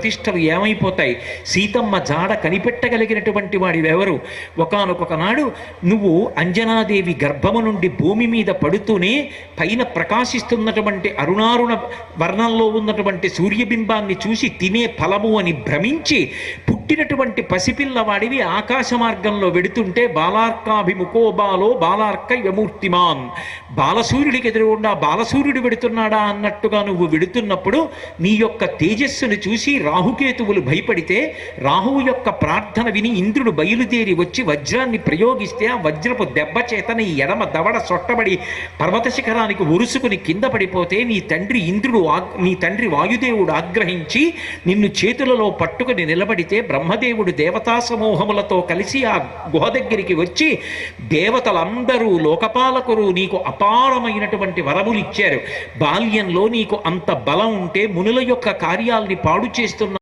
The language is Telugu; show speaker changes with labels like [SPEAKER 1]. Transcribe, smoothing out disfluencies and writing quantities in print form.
[SPEAKER 1] ప్రతిష్టలు ఏమైపోతాయి? సీతమ్మ జాడ కనిపెట్టగలిగినటువంటి వాడివెవరు? ఒకానొక నాడు నువ్వు అంజనాదేవి గర్భము నుండి భూమి మీద పడుతూనే పైన ప్రకాశిస్తున్నటువంటి అరుణారుణ వర్ణంలో ఉన్నటువంటి సూర్యబింబాన్ని చూసి తినే ఫలము అని భ్రమించి పుట్టినటువంటి పసిపిల్లవాడివి ఆకాశ మార్గంలో వెడుతుంటే బాలార్కాభిముఖో బాలో బాలార్క యమూర్తిమాన్, బాలసూర్యుడికి ఎదురుగుండా బాలసూర్యుడు వెడుతున్నాడా అన్నట్టుగా నువ్వు వెడుతున్నప్పుడు నీ యొక్క తేజస్సును చూసి రాహుకేతువులు భయపడితే రాహువు యొక్క ప్రార్థన విని ఇంద్రుడు బయలుదేరి వచ్చి వజ్రాన్ని ప్రయోగిస్తే ఆ వజ్రపు దెబ్బ చేత నీ ఎడమ దవడ సొట్టబడి పర్వత శిఖరానికి ఒరుసుకుని కింద పడిపోతే నీ తండ్రి వాయుదేవుడు ఆగ్రహించి నిన్ను చేతులలో పట్టుకుని నిలబడితే బ్రహ్మదేవుడు దేవతా సమూహములతో కలిసి ఆ గుహ దగ్గరికి వచ్చి దేవతలందరూ లోకపాలకులు నీకు అపారమైనటువంటి వరములు ఇచ్చారు. బాల్యంలో నీకు అంత బలం ఉంటే మునుల యొక్క కార్యాల్ని పాడు చేస్తున్న